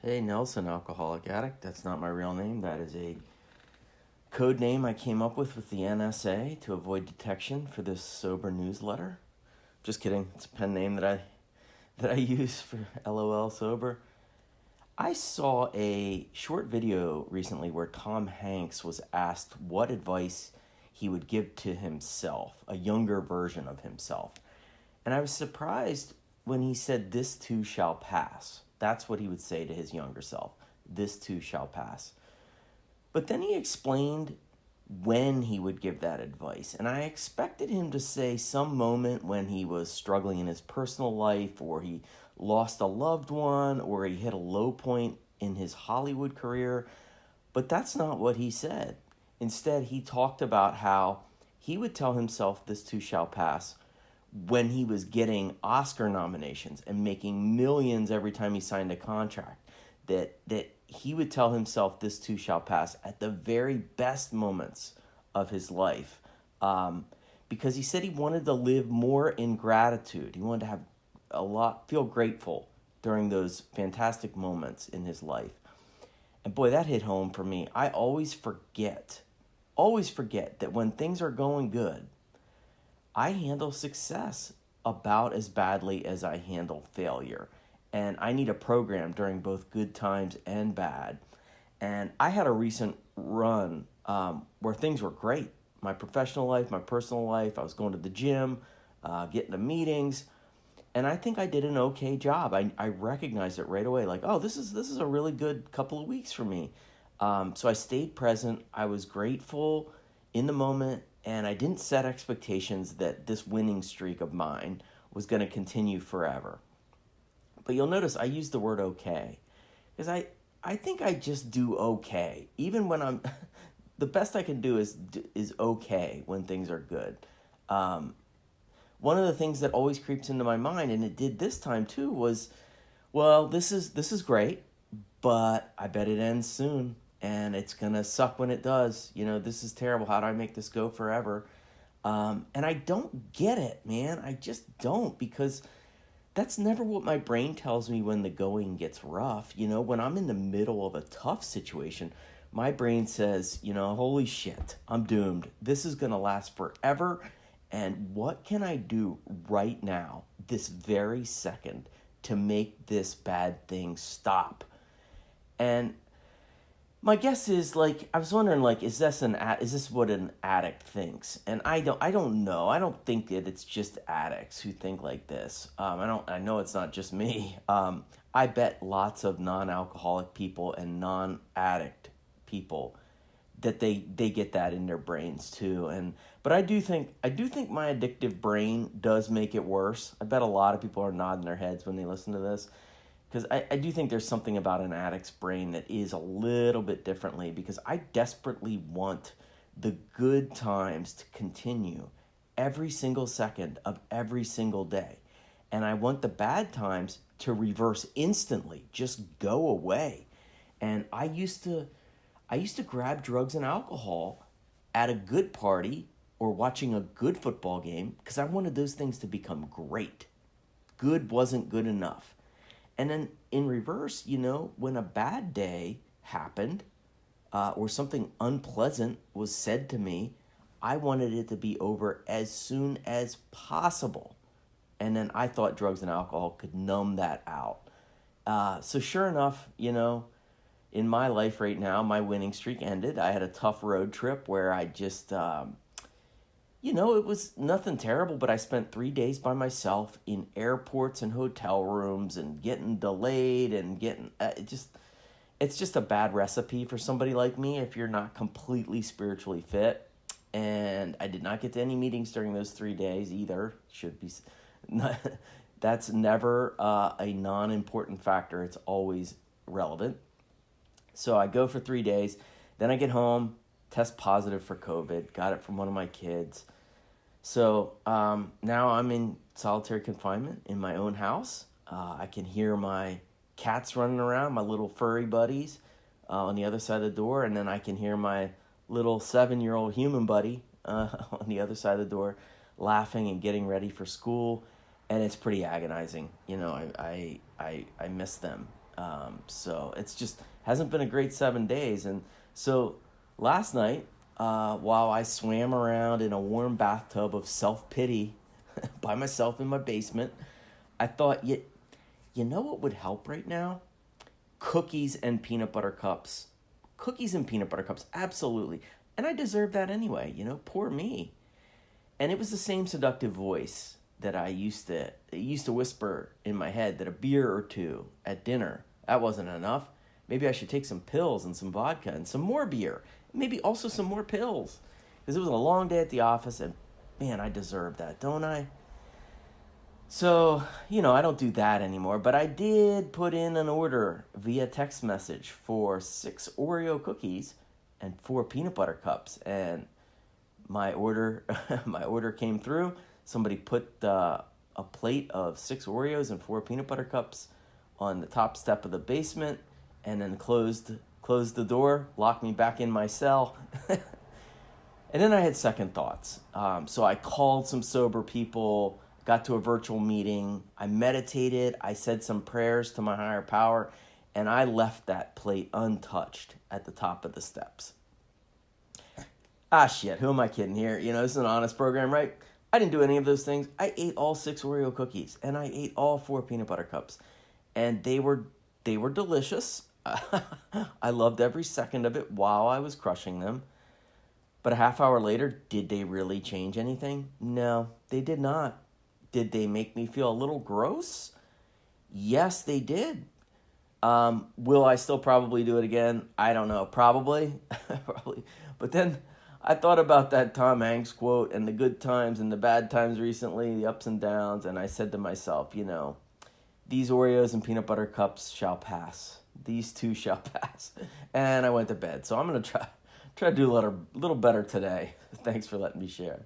Hey, Nelson, alcoholic addict. That's not my real name. That is a code name I came up with the NSA to avoid detection for this sober newsletter. Just kidding. It's a pen name that I use for LOL sober. I saw a short video recently where Tom Hanks was asked what advice he would give to himself, a younger version of himself. And I was surprised when he said, "This too shall pass." That's what he would say to his younger self. This too shall pass. But then he explained when he would give that advice. And I expected him to say some moment when he was struggling in his personal life, or he lost a loved one, or he hit a low point in his Hollywood career. But that's not what he said. Instead, he talked about how he would tell himself this too shall pass when he was getting Oscar nominations and making millions every time he signed a contract. That he would tell himself this too shall pass at the very best moments of his life, because he said he wanted to live more in gratitude. He wanted to have feel grateful during those fantastic moments in his life. And boy, that hit home for me. I always forget that when things are going good, I handle success about as badly as I handle failure. And I need a program during both good times and bad. And I had a recent run where things were great. My professional life, my personal life, I was going to the gym, getting to meetings. And I think I did an okay job. I recognized it right away. Like, oh, this is a really good couple of weeks for me. So I stayed present. I was grateful in the moment. And I didn't set expectations that this winning streak of mine was going to continue forever. But you'll notice I use the word okay, because I think I just do okay. Even when I'm, the best I can do is okay when things are good. One of the things that always creeps into my mind, and it did this time too, was, well, this is great, but I bet it ends soon. And it's going to suck when it does. This is terrible. How do I make this go forever? And I don't get it, man. I just don't, because that's never what my brain tells me when the going gets rough. When I'm in the middle of a tough situation, my brain says, holy shit, I'm doomed. This is going to last forever. And what can I do right now, this very second, to make this bad thing stop? And my guess is, I was wondering, is this what an addict thinks? And I don't know. I don't think that it's just addicts who think like this. I know it's not just me. I bet lots of non-alcoholic people and non-addict people that they get that in their brains too. But I do think my addictive brain does make it worse. I bet a lot of people are nodding their heads when they listen to this. Because I do think there's something about an addict's brain that is a little bit differently, because I desperately want the good times to continue every single second of every single day. And I want the bad times to reverse instantly, just go away. And I used to grab drugs and alcohol at a good party or watching a good football game, because I wanted those things to become great. Good wasn't good enough. And then in reverse, when a bad day happened, or something unpleasant was said to me, I wanted it to be over as soon as possible. And then I thought drugs and alcohol could numb that out. So sure enough, in my life right now, my winning streak ended. I had a tough road trip where I just, it was nothing terrible, but I spent 3 days by myself in airports and hotel rooms and getting delayed and getting, it's just a bad recipe for somebody like me if you're not completely spiritually fit. And I did not get to any meetings during those 3 days either. That's never a non-important factor. It's always relevant. So I go for 3 days, then I get home, test positive for COVID, got it from one of my kids. So now I'm in solitary confinement in my own house. I can hear my cats running around, my little furry buddies on the other side of the door, and then I can hear my little 7-year-old human buddy on the other side of the door laughing and getting ready for school, and it's pretty agonizing. I miss them. So it's just hasn't been a great 7 days. And so last night, while I swam around in a warm bathtub of self-pity by myself in my basement, I thought, you know what would help right now? Cookies and peanut butter cups. Cookies and peanut butter cups, absolutely. And I deserve that anyway, poor me. And it was the same seductive voice that I used to whisper in my head that a beer or two at dinner, that wasn't enough. Maybe I should take some pills and some vodka and some more beer. Maybe also some more pills. Because it was a long day at the office and, man, I deserve that, don't I? So, I don't do that anymore, but I did put in an order via text message for 6 Oreo cookies and 4 peanut butter cups. And my order came through. Somebody put a plate of 6 Oreos and 4 peanut butter cups on the top step of the basement, and then closed the door, locked me back in my cell. And then I had second thoughts. So I called some sober people, got to a virtual meeting. I meditated. I said some prayers to my higher power, and I left that plate untouched at the top of the steps. Shit, who am I kidding here? This is an honest program, right? I didn't do any of those things. I ate all 6 Oreo cookies, and I ate all 4 peanut butter cups, and they were delicious. I loved every second of it while I was crushing them. But a half hour later, did they really change anything? No, they did not. Did they make me feel a little gross? Yes, they did. Will I still probably do it again? I don't know. Probably. Probably. But then I thought about that Tom Hanks quote and the good times and the bad times recently, the ups and downs, and I said to myself, these Oreos and peanut butter cups shall pass. These too shall pass. And I went to bed. So I'm going to try to do a little better today. Thanks for letting me share.